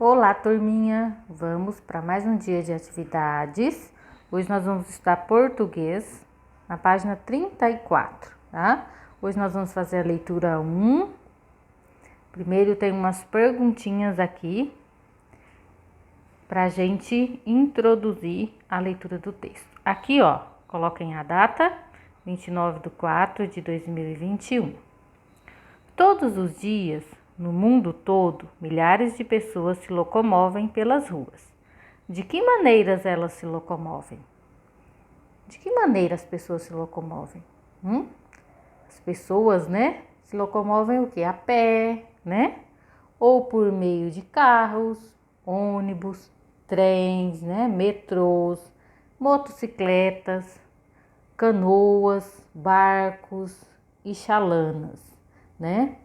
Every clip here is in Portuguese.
Olá, turminha! Vamos para mais um dia de atividades. Hoje nós vamos estudar português na página 34, tá? Hoje nós vamos fazer a leitura 1. Primeiro tem umas perguntinhas aqui para a gente introduzir a leitura do texto. Aqui, ó, coloquem a data, 29/4/2021. Todos os dias, no mundo todo, milhares de pessoas se locomovem pelas ruas. De que maneiras elas se locomovem? De que maneira as pessoas se locomovem? As pessoas, né, se locomovem o quê? A pé, né? Ou por meio de carros, ônibus, trens, né, metrôs, motocicletas, canoas, barcos e chalanas, né?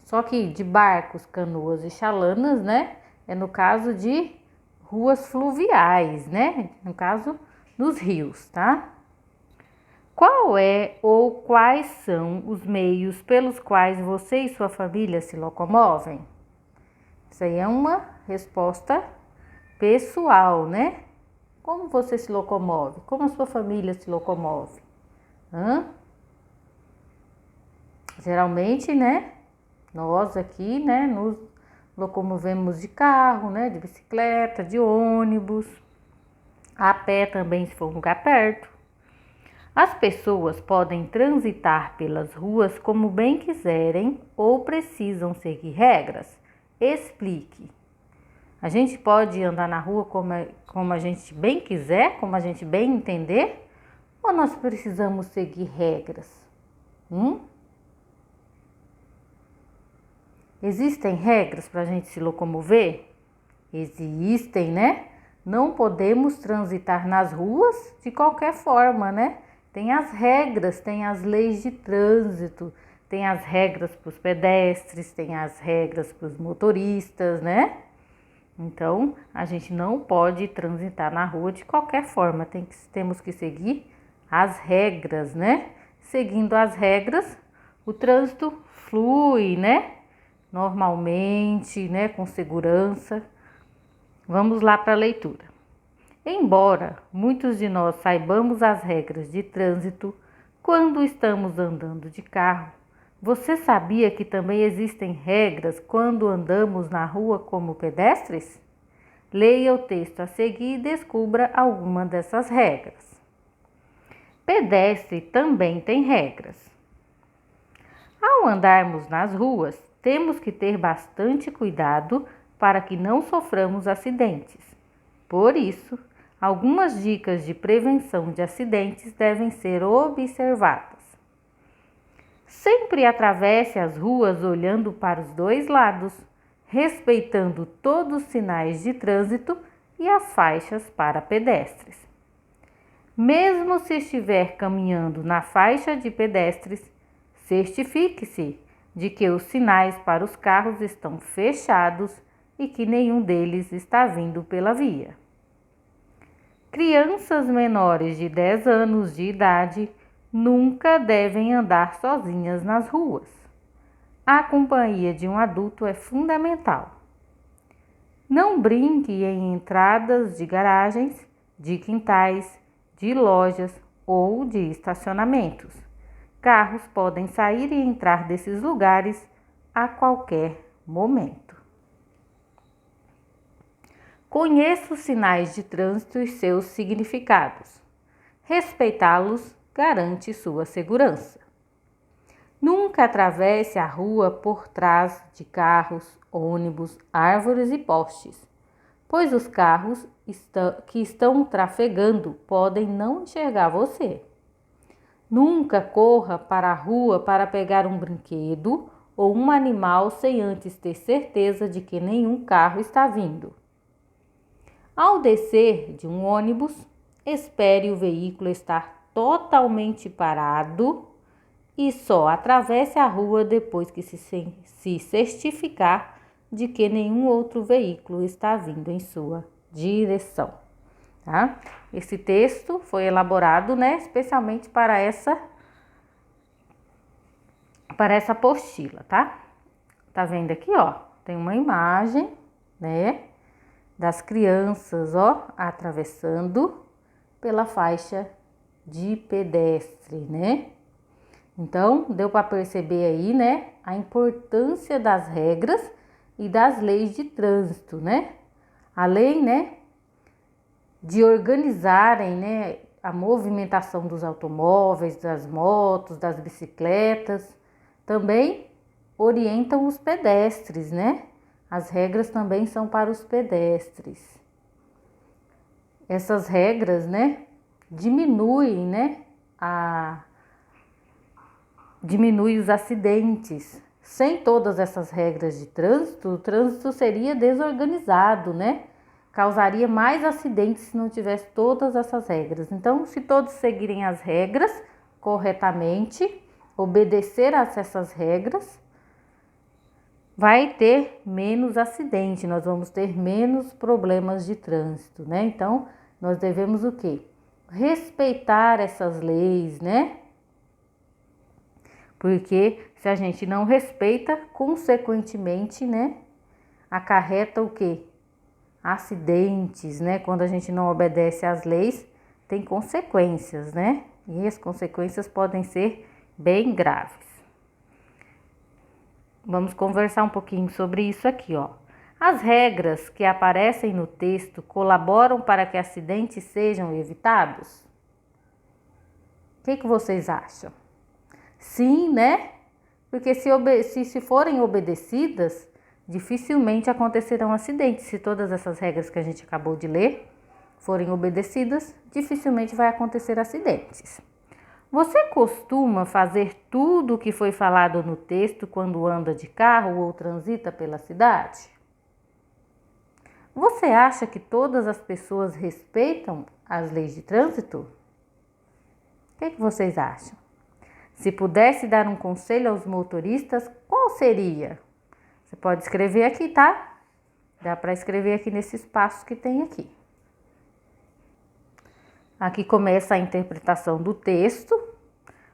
Só que de barcos, canoas e chalanas, né? É no caso de ruas fluviais, né? No caso dos rios, tá? Qual é ou quais são os meios pelos quais você e sua família se locomovem? Isso aí é uma resposta pessoal, né? Como você se locomove? Como a sua família se locomove? Geralmente, né? Nós aqui, né, nos locomovemos de carro, né, de bicicleta, de ônibus, a pé também se for um lugar perto. As pessoas podem transitar pelas ruas como bem quiserem ou precisam seguir regras? Explique. A gente pode andar na rua como a gente bem quiser, como a gente bem entender? Ou nós precisamos seguir regras? Existem regras para a gente se locomover? Existem, né? Não podemos transitar nas ruas de qualquer forma, né? Tem as regras, tem as leis de trânsito, tem as regras para os pedestres, tem as regras para os motoristas, né? Então, a gente não pode transitar na rua de qualquer forma, temos que seguir as regras, né? Seguindo as regras, o trânsito flui, né? Normalmente, né, com segurança. Vamos lá para a leitura. Embora muitos de nós saibamos as regras de trânsito quando estamos andando de carro, você sabia que também existem regras quando andamos na rua como pedestres? Leia o texto a seguir e descubra alguma dessas regras. Pedestre também tem regras. Ao andarmos nas ruas, temos que ter bastante cuidado para que não soframos acidentes. Por isso, algumas dicas de prevenção de acidentes devem ser observadas. Sempre atravesse as ruas olhando para os dois lados, respeitando todos os sinais de trânsito e as faixas para pedestres. Mesmo se estiver caminhando na faixa de pedestres, certifique-se de que os sinais para os carros estão fechados e que nenhum deles está vindo pela via. Crianças menores de 10 anos de idade nunca devem andar sozinhas nas ruas. A companhia de um adulto é fundamental. Não brinque em entradas de garagens, de quintais, de lojas ou de estacionamentos. Carros podem sair e entrar desses lugares a qualquer momento. Conheça os sinais de trânsito e seus significados. Respeitá-los garante sua segurança. Nunca atravesse a rua por trás de carros, ônibus, árvores e postes, pois os carros que estão trafegando podem não enxergar você. Nunca corra para a rua para pegar um brinquedo ou um animal sem antes ter certeza de que nenhum carro está vindo. Ao descer de um ônibus, espere o veículo estar totalmente parado e só atravesse a rua depois que se certificar de que nenhum outro veículo está vindo em sua direção. Tá? Esse texto foi elaborado, né, especialmente para essa apostila, tá? Tá vendo aqui, ó? Tem uma imagem, né, das crianças, ó, atravessando pela faixa de pedestre, né? Então, deu para perceber aí, né, a importância das regras e das leis de trânsito, né? Além, né, de organizarem, né, a movimentação dos automóveis, das motos, das bicicletas, também orientam os pedestres, né? As regras também são para os pedestres. Essas regras, né, diminuem, né, diminui os acidentes. Sem todas essas regras de trânsito, o trânsito seria desorganizado, né? Causaria mais acidentes se não tivesse todas essas regras. Então, se todos seguirem as regras corretamente, obedecer a essas regras, vai ter menos acidente, nós vamos ter menos problemas de trânsito, né? Então, nós devemos o quê? Respeitar essas leis, né? Porque se a gente não respeita, consequentemente, né, acarreta o quê? Acidentes, né? Quando a gente não obedece às leis, tem consequências, né? E as consequências podem ser bem graves. Vamos conversar um pouquinho sobre isso aqui, ó. As regras que aparecem no texto colaboram para que acidentes sejam evitados? O que vocês acham? Sim, né? Porque se forem obedecidas, dificilmente acontecerão acidentes. Se todas essas regras que a gente acabou de ler forem obedecidas, dificilmente vai acontecer acidentes. Você costuma fazer tudo o que foi falado no texto quando anda de carro ou transita pela cidade? Você acha que todas as pessoas respeitam as leis de trânsito? O que vocês acham? Se pudesse dar um conselho aos motoristas, qual seria? Você pode escrever aqui, tá? Dá para escrever aqui nesse espaço que tem aqui. Aqui começa a interpretação do texto.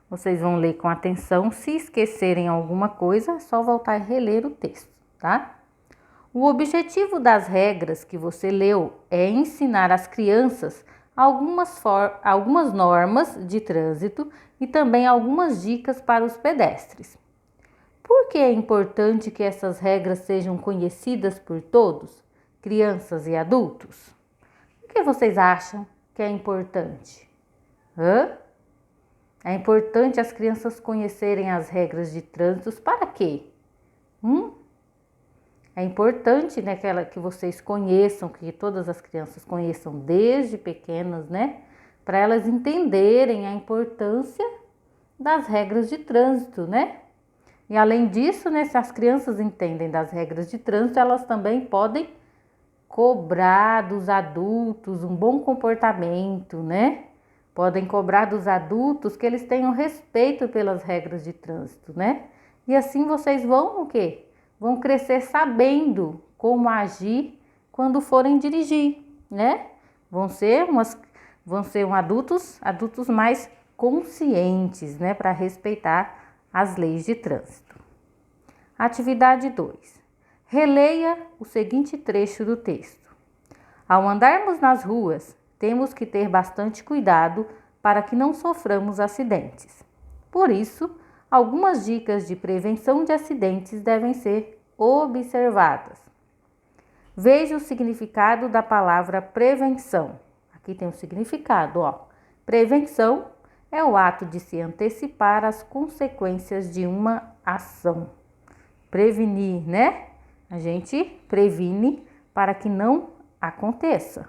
Vocês vão ler com atenção. Se esquecerem alguma coisa, é só voltar e reler o texto, tá? O objetivo das regras que você leu é ensinar às crianças algumas normas de trânsito e também algumas dicas para os pedestres. Por que é importante que essas regras sejam conhecidas por todos, crianças e adultos? O que vocês acham que é importante? É importante as crianças conhecerem as regras de trânsito para quê? É importante, né, que vocês conheçam, que todas as crianças conheçam desde pequenas, né? Para elas entenderem a importância das regras de trânsito, né? E além disso, né, se as crianças entendem das regras de trânsito, elas também podem cobrar dos adultos um bom comportamento, né? Podem cobrar dos adultos que eles tenham respeito pelas regras de trânsito, né? E assim vocês vão o quê? Vão crescer sabendo como agir quando forem dirigir, né? Vão ser adultos mais conscientes, né? Para respeitar as leis de trânsito. Atividade 2. Releia o seguinte trecho do texto. Ao andarmos nas ruas, temos que ter bastante cuidado para que não soframos acidentes. Por isso, algumas dicas de prevenção de acidentes devem ser observadas. Veja o significado da palavra prevenção. Aqui tem o significado, ó. Prevenção é o ato de se antecipar às consequências de uma ação. Prevenir, né? A gente previne para que não aconteça.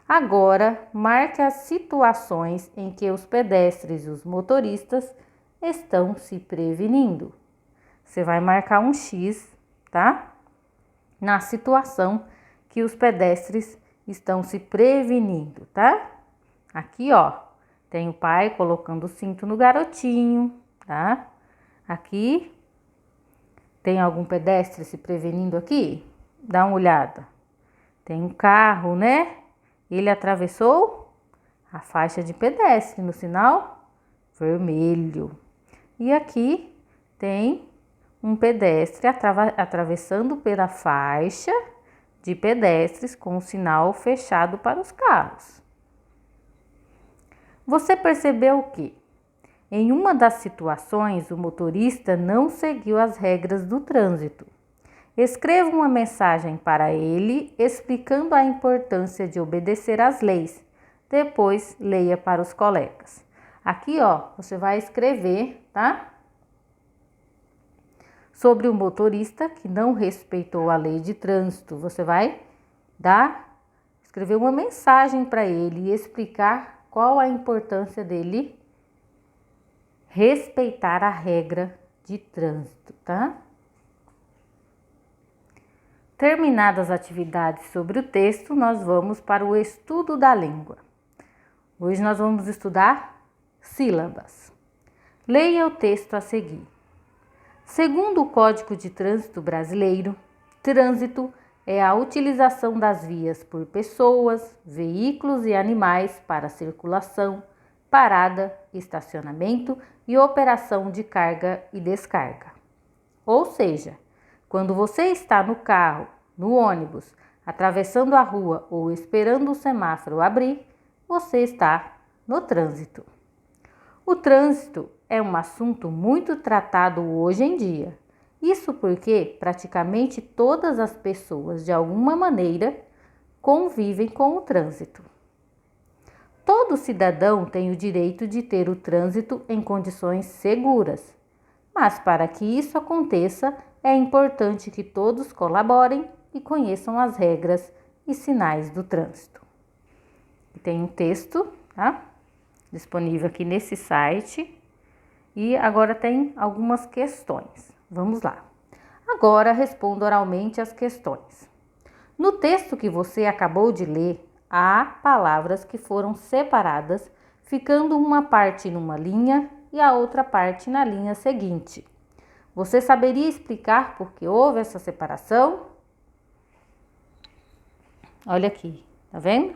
Agora, marque as situações em que os pedestres e os motoristas estão se prevenindo. Você vai marcar um X, tá? Na situação que os pedestres estão se prevenindo, tá? Aqui, ó, tem o pai colocando o cinto no garotinho, tá? Aqui, tem algum pedestre se prevenindo aqui? Dá uma olhada. Tem um carro, né? Ele atravessou a faixa de pedestre no sinal vermelho. E aqui tem um pedestre atravessando pela faixa de pedestres com o sinal fechado para os carros. Você percebeu que, em uma das situações, o motorista não seguiu as regras do trânsito. Escreva uma mensagem para ele explicando a importância de obedecer às leis. Depois, leia para os colegas. Aqui, ó, você vai escrever, tá? Sobre o motorista que não respeitou a lei de trânsito. Você vai escrever uma mensagem para ele e explicar qual a importância dele respeitar a regra de trânsito, tá? Terminadas as atividades sobre o texto, nós vamos para o estudo da língua. Hoje nós vamos estudar sílabas. Leia o texto a seguir. Segundo o Código de Trânsito Brasileiro, trânsito é a utilização das vias por pessoas, veículos e animais para circulação, parada, estacionamento e operação de carga e descarga. Ou seja, quando você está no carro, no ônibus, atravessando a rua ou esperando o semáforo abrir, você está no trânsito. O trânsito é um assunto muito tratado hoje em dia. Isso porque praticamente todas as pessoas, de alguma maneira, convivem com o trânsito. Todo cidadão tem o direito de ter o trânsito em condições seguras, mas para que isso aconteça, é importante que todos colaborem e conheçam as regras e sinais do trânsito. Tem um texto, tá? Disponível aqui nesse site e agora tem algumas questões. Vamos lá. Agora responda oralmente as questões. No texto que você acabou de ler, há palavras que foram separadas, ficando uma parte numa linha e a outra parte na linha seguinte. Você saberia explicar por que houve essa separação? Olha aqui, tá vendo?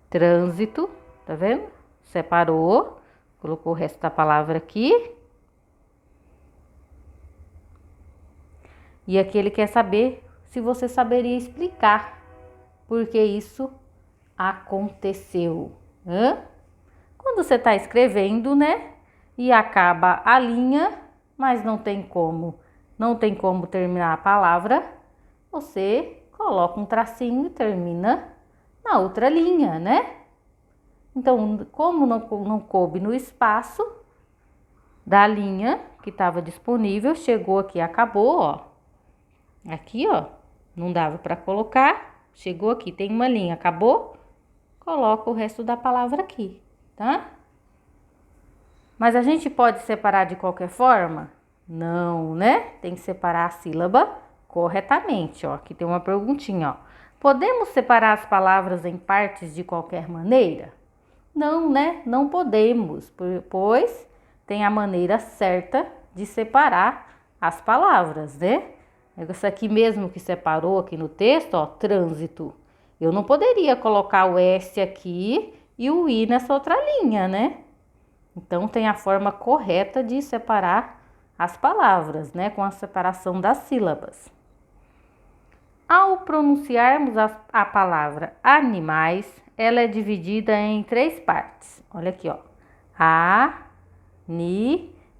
Trânsito, tá vendo? Separou, colocou o resto da palavra aqui. E aqui ele quer saber se você saberia explicar por que isso aconteceu. Quando você está escrevendo, né? E acaba a linha, mas não tem como terminar a palavra, você coloca um tracinho e termina na outra linha, né? Então, como não coube no espaço da linha que estava disponível, chegou aqui, acabou, ó. Aqui, ó, não dava para colocar, chegou aqui, tem uma linha, acabou, coloca o resto da palavra aqui, tá? Mas a gente pode separar de qualquer forma? Não, né? Tem que separar a sílaba corretamente, ó. Aqui tem uma perguntinha, ó. Podemos separar as palavras em partes de qualquer maneira? Não, né? Não podemos, pois tem a maneira certa de separar as palavras, né? Isso aqui mesmo que separou aqui no texto, ó, trânsito. Eu não poderia colocar o S aqui e o I nessa outra linha, né? Então, tem a forma correta de separar as palavras, né? Com a separação das sílabas. Ao pronunciarmos a palavra animais, ela é dividida em 3 partes. Olha aqui, ó.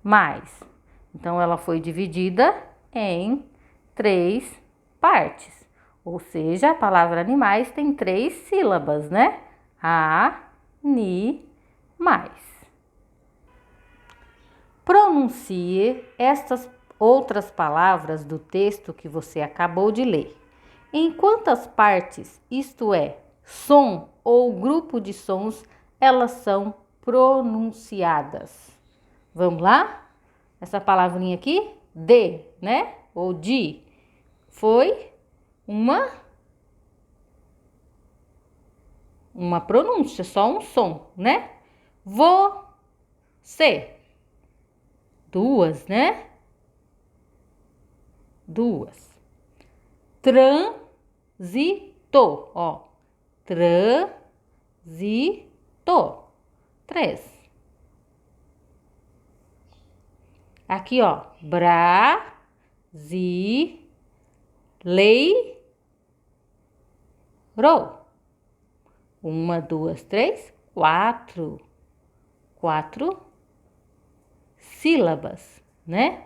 Mais. Então, ela foi dividida em 3 partes. Ou seja, a palavra animais tem 3 sílabas, né? Mais. Pronuncie estas outras palavras do texto que você acabou de ler. Em quantas partes, isto é, som ou grupo de sons, elas são pronunciadas? Vamos lá? Essa palavrinha aqui, de, né? Ou de, foi uma pronúncia, só um som, né? Você, 2, né? 2. Trânsito, ó. Trânsito, 3. Aqui, ó. Brasileiro, Uma, duas, três, quatro. 4 sílabas, né?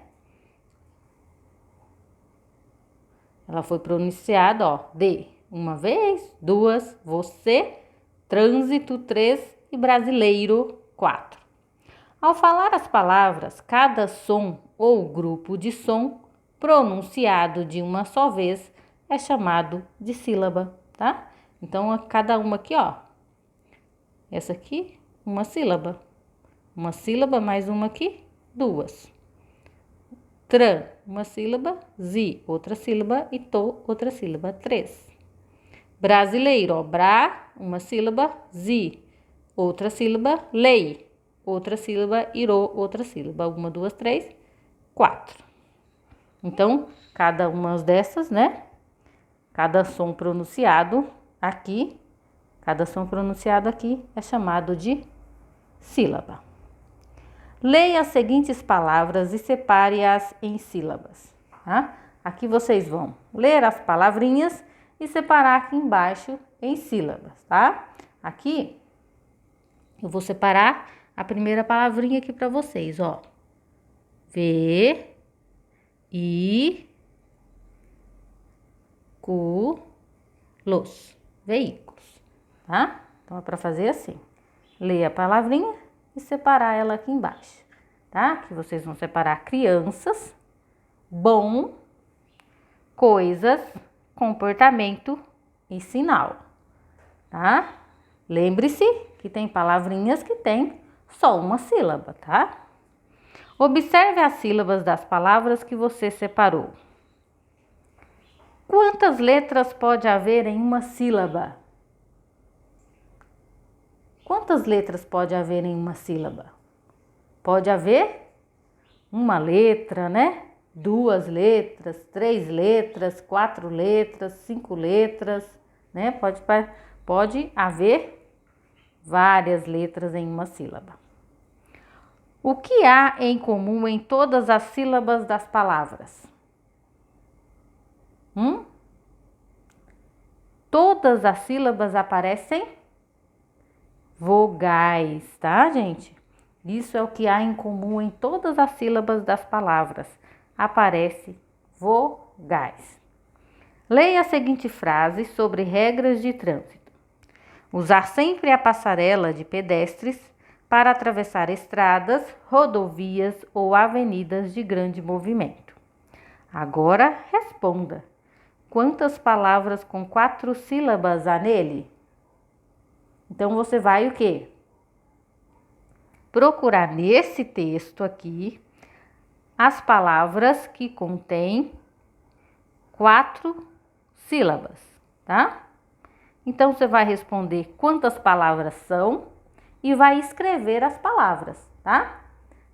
Ela foi pronunciada, ó, de uma vez, duas, você, trânsito, 3 e brasileiro, 4. Ao falar as palavras, cada som ou grupo de som pronunciado de uma só vez é chamado de sílaba, tá? Então, cada uma aqui, ó. Essa aqui, uma sílaba. Uma sílaba mais uma aqui, 2. Tran, uma sílaba, zi, outra sílaba e to, outra sílaba, 3. Brasileiro, ó, bra, uma sílaba, zi, outra sílaba, lei, outra sílaba, irô, outra sílaba, 1, 2, 3, 4. Então, cada uma dessas, né? Cada som pronunciado aqui é chamado de sílaba. Leia as seguintes palavras e separe-as em sílabas, tá? Aqui vocês vão ler as palavrinhas e separar aqui embaixo em sílabas, tá? Aqui eu vou separar a primeira palavrinha aqui para vocês, ó. Veículos, tá? Então é para fazer assim. Leia a palavrinha e separar ela aqui embaixo, tá? Aqui vocês vão separar crianças, bom, coisas, comportamento e sinal, tá? Lembre-se que tem palavrinhas que tem só uma sílaba, tá? Observe as sílabas das palavras que você separou. Quantas letras pode haver em uma sílaba? Quantas letras pode haver em uma sílaba? Pode haver uma letra, né? 2 letras, 3 letras, 4 letras, 5 letras, né? Pode haver várias letras em uma sílaba. O que há em comum em todas as sílabas das palavras? Todas as sílabas aparecem vogais, tá, gente? Isso é o que há em comum em todas as sílabas das palavras. Aparece vogais. Leia a seguinte frase sobre regras de trânsito. Usar sempre a passarela de pedestres para atravessar estradas, rodovias ou avenidas de grande movimento. Agora responda. Quantas palavras com 4 sílabas há nele? Então, você vai o quê? Procurar nesse texto aqui as palavras que contêm 4 sílabas, tá? Então, você vai responder quantas palavras são e vai escrever as palavras, tá?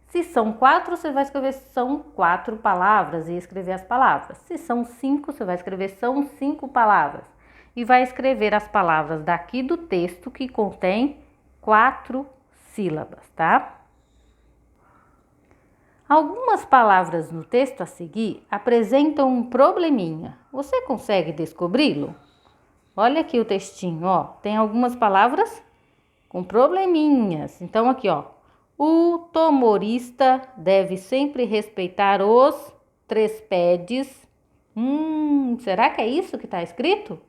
Se são 4, você vai escrever são 4 palavras e escrever as palavras. Se são 5, você vai escrever são 5 palavras. E vai escrever as palavras daqui do texto que contém 4 sílabas, tá? Algumas palavras no texto a seguir apresentam um probleminha. Você consegue descobri-lo? Olha aqui o textinho, ó. Tem algumas palavras com probleminhas. Então, aqui, ó. O tomorista deve sempre respeitar os trespedes. Será que é isso que está escrito?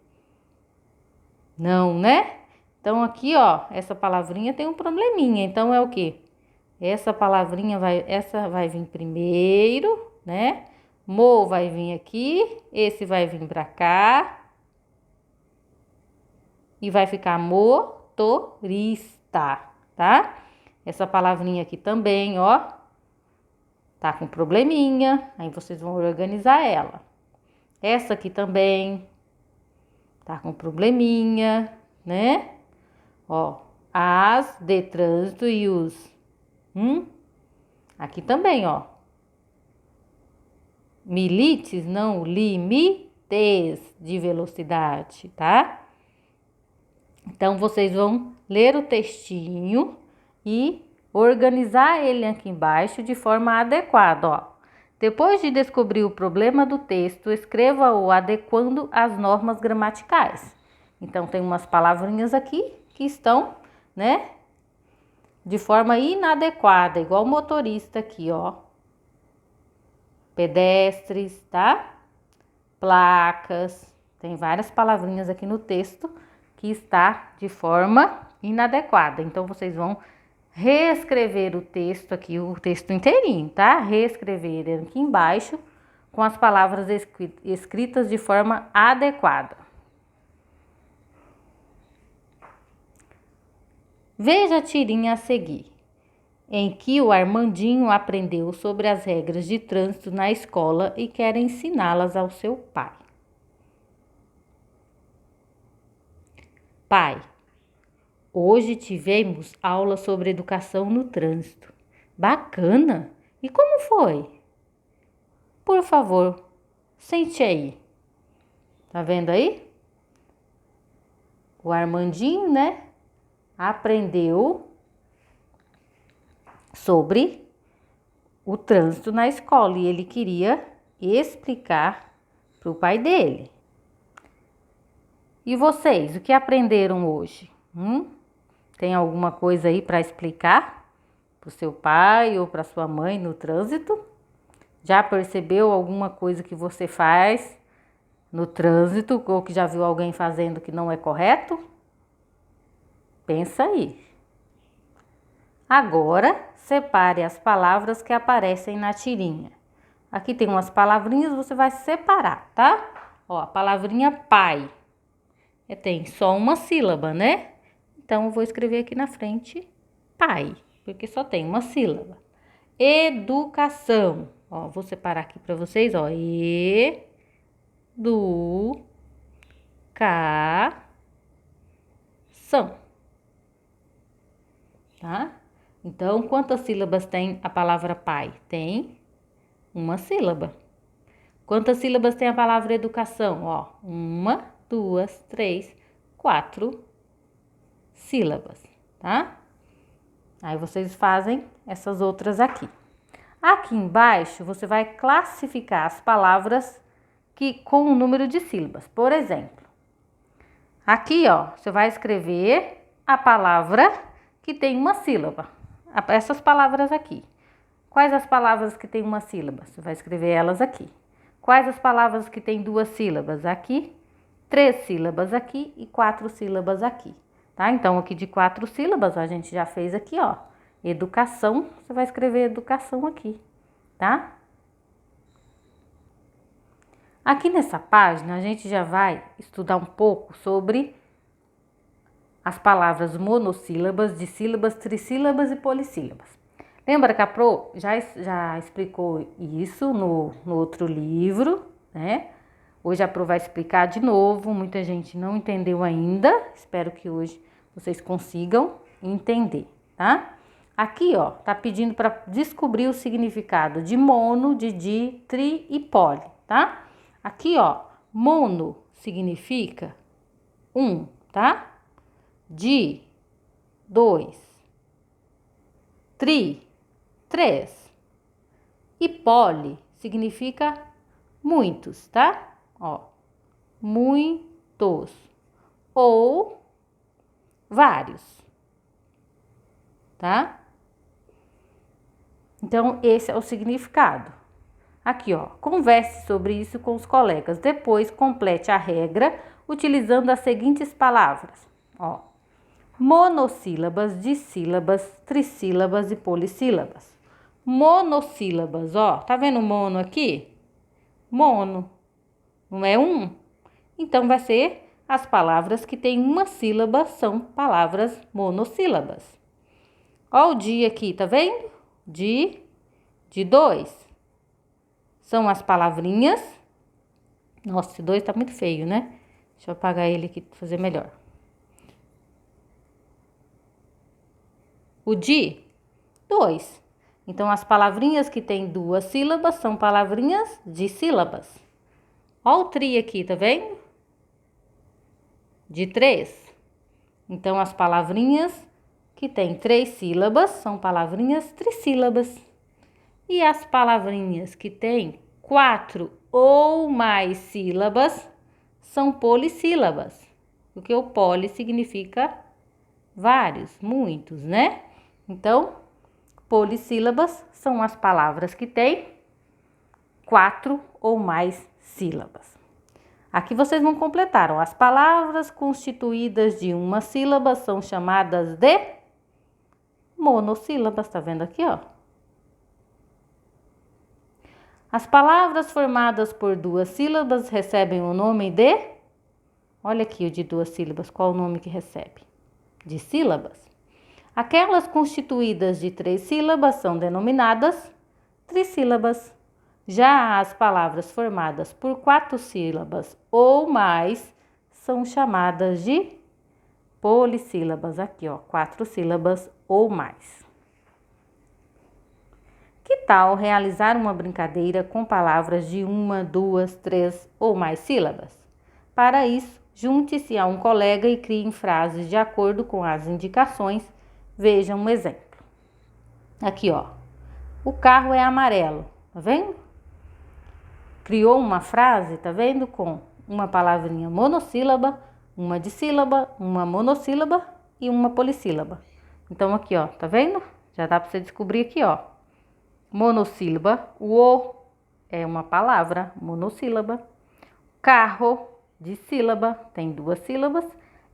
Não, né? Então, aqui, ó, essa palavrinha tem um probleminha. Então, é o quê? Essa palavrinha essa vai vir primeiro, né? Mo vai vir aqui, esse vai vir pra cá. E vai ficar motorista, tá? Essa palavrinha aqui também, ó, tá com probleminha. Aí vocês vão organizar ela. Essa aqui também tá com probleminha, né? Ó, as de trânsito e os. Aqui também, ó. Milites, não limites de velocidade, tá? Então, vocês vão ler o textinho e organizar ele aqui embaixo de forma adequada, ó. Depois de descobrir o problema do texto, escreva-o adequando às normas gramaticais. Então, tem umas palavrinhas aqui que estão, né, de forma inadequada, igual o motorista aqui, ó. Pedestres, tá? Placas. Tem várias palavrinhas aqui no texto que está de forma inadequada. Então, vocês vão reescrever o texto aqui, o texto inteirinho, tá? Reescrever aqui embaixo com as palavras escritas de forma adequada. Veja a tirinha a seguir, em que o Armandinho aprendeu sobre as regras de trânsito na escola e quer ensiná-las ao seu pai. Pai, hoje tivemos aula sobre educação no trânsito. Bacana! E como foi? Por favor, sente aí. Tá vendo aí? O Armandinho, né, aprendeu sobre o trânsito na escola e ele queria explicar para o pai dele. E vocês, o que aprenderam hoje? Tem alguma coisa aí para explicar para o seu pai ou para sua mãe no trânsito? Já percebeu alguma coisa que você faz no trânsito ou que já viu alguém fazendo que não é correto? Pensa aí. Agora, separe as palavras que aparecem na tirinha. Aqui tem umas palavrinhas, você vai separar, tá? Ó, a palavrinha pai. Tem só uma sílaba, né? Então, eu vou escrever aqui na frente pai, porque só tem uma sílaba. Educação. Ó, vou separar aqui para vocês, ó. Educação. Tá? Então, quantas sílabas tem a palavra pai? Tem uma sílaba. Quantas sílabas tem a palavra educação? Ó, 1, 2, 3, 4 sílabas, tá? Aí vocês fazem essas outras aqui. Aqui embaixo, você vai classificar as palavras com o número de sílabas. Por exemplo, aqui, ó, você vai escrever a palavra que tem uma sílaba. Essas palavras aqui. Quais as palavras que tem uma sílaba? Você vai escrever elas aqui. Quais as palavras que tem 2 sílabas? Aqui. 3 sílabas aqui e 4 sílabas aqui. Tá? Então, aqui de 4 sílabas, a gente já fez aqui, ó. Educação, você vai escrever educação aqui, tá? Aqui nessa página, a gente já vai estudar um pouco sobre as palavras monossílabas, dissílabas, trissílabas e polissílabas. Lembra que a Pro já explicou isso no outro livro, né? Hoje a Pro vai explicar de novo, muita gente não entendeu ainda, espero que hoje vocês consigam entender, tá? Aqui, ó, tá pedindo para descobrir o significado de mono, de di, tri e poli, tá? Aqui, ó, mono significa 1, tá? Di, 2, tri, 3 e poli significa muitos, tá? Ó, muitos ou vários, tá? Então, esse é o significado. Aqui, ó, converse sobre isso com os colegas. Depois, complete a regra utilizando as seguintes palavras, ó. Monossílabas, dissílabas, trissílabas e polissílabas. Monossílabas, ó, tá vendo mono aqui? Mono, não é um? Então, vai ser as palavras que têm uma sílaba, são palavras monossílabas. Ó o dia aqui, tá vendo? De 2. São as palavrinhas. Nossa, esse 2 tá muito feio, né? Deixa eu apagar ele aqui pra fazer melhor. O de 2. Então, as palavrinhas que têm 2 sílabas são palavrinhas dissílabas. Ó o tri aqui, tá vendo? De 3. Então, as palavrinhas que têm 3 sílabas são palavrinhas trissílabas. E as palavrinhas que têm 4 ou mais sílabas são polissílabas. porque o poli significa vários, muitos, né? Então, polissílabas são as palavras que têm 4 ou mais sílabas. Aqui vocês não completaram. As palavras constituídas de uma sílaba são chamadas de monossílabas, tá vendo aqui, ó? As palavras formadas por 2 sílabas recebem o nome de... Olha aqui o de 2 sílabas, qual o nome que recebe? De sílabas. Aquelas constituídas de 3 sílabas são denominadas trissílabas. Já as palavras formadas por 4 sílabas ou mais são chamadas de polissílabas. Aqui, ó, 4 sílabas ou mais. Que tal realizar uma brincadeira com palavras de 1, 2, 3 ou mais sílabas? Para isso, junte-se a um colega e criem frases de acordo com as indicações. Veja um exemplo. Aqui, ó. O carro é amarelo, tá vendo? Criou uma frase, tá vendo? Com uma palavrinha monossílaba, uma dissílaba, uma monossílaba e uma polissílaba. Então, aqui, ó, tá vendo? Já dá para você descobrir aqui, ó. Monossílaba, o é uma palavra monossílaba. Carro, dissílaba, tem 2 sílabas.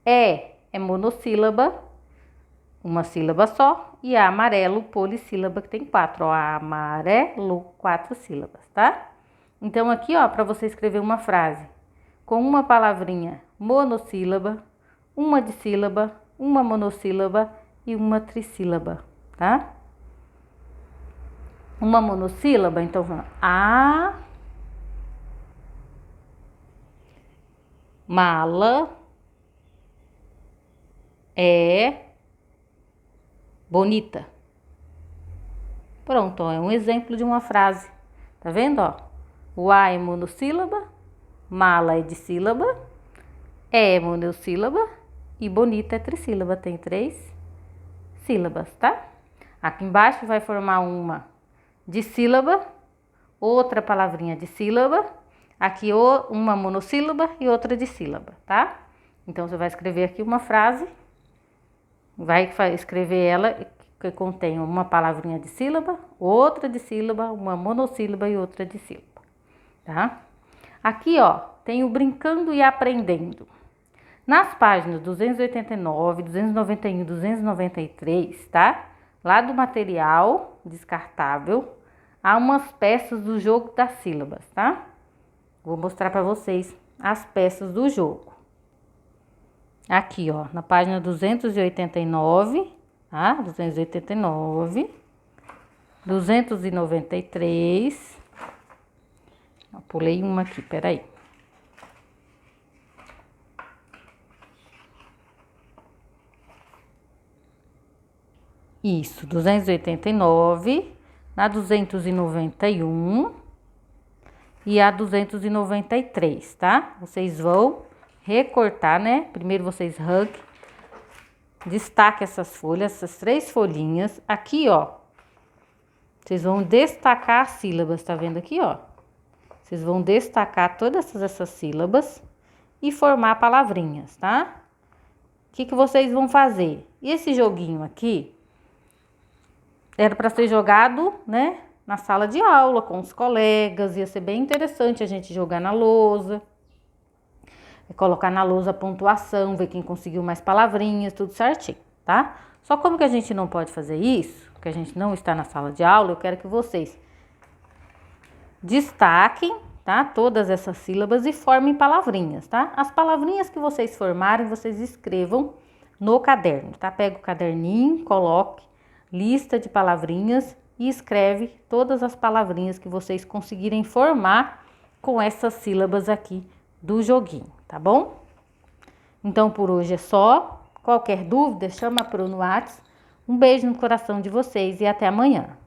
É monossílaba, uma sílaba só. E amarelo, polissílaba, que tem 4, ó. Amarelo, 4 sílabas, tá? Então, aqui, ó, para você escrever uma frase com uma palavrinha monossílaba, uma dissílaba, uma monossílaba e uma trissílaba, tá? Uma monossílaba, então, a mala é bonita. Pronto, ó, é um exemplo de uma frase. Tá vendo, ó? O A é monossílaba, mala é dissílaba, é monossílaba e bonita é trissílaba. Tem 3 sílabas, tá? Aqui embaixo vai formar uma dissílaba, outra palavrinha de sílaba, aqui uma monossílaba e outra dissílaba, tá? Então, você vai escrever aqui uma frase, vai escrever ela que contém uma palavrinha de sílaba, outra de sílaba, uma monossílaba e outra de sílaba, tá? Aqui, ó, tem o brincando e aprendendo. Nas páginas 289, 291, 293, tá? Lá do material descartável, há umas peças do jogo das sílabas, tá? Vou mostrar para vocês as peças do jogo. Aqui, ó, na página 289, tá? 289, 293. Eu pulei uma aqui, peraí. Isso, 289, na 291 e a 293, tá? Vocês vão recortar, né? Primeiro vocês arranquem, destaque essas folhas, essas 3 folhinhas. Aqui, ó, vocês vão destacar as sílabas, tá vendo aqui, ó? Vocês vão destacar todas essas sílabas e formar palavrinhas, tá? O que vocês vão fazer? E esse joguinho aqui era para ser jogado, né, na sala de aula com os colegas. Ia ser bem interessante a gente jogar na lousa, colocar na lousa a pontuação, ver quem conseguiu mais palavrinhas, tudo certinho, tá? Só como que a gente não pode fazer isso, que a gente não está na sala de aula, eu quero que vocês destaquem, tá, todas essas sílabas e formem palavrinhas, tá? As palavrinhas que vocês formarem, vocês escrevam no caderno, tá? Pega o caderninho, coloque lista de palavrinhas e escreve todas as palavrinhas que vocês conseguirem formar com essas sílabas aqui do joguinho, tá bom? Então, por hoje é só. Qualquer dúvida, chama pro no WhatsApp. Um beijo no coração de vocês e até amanhã.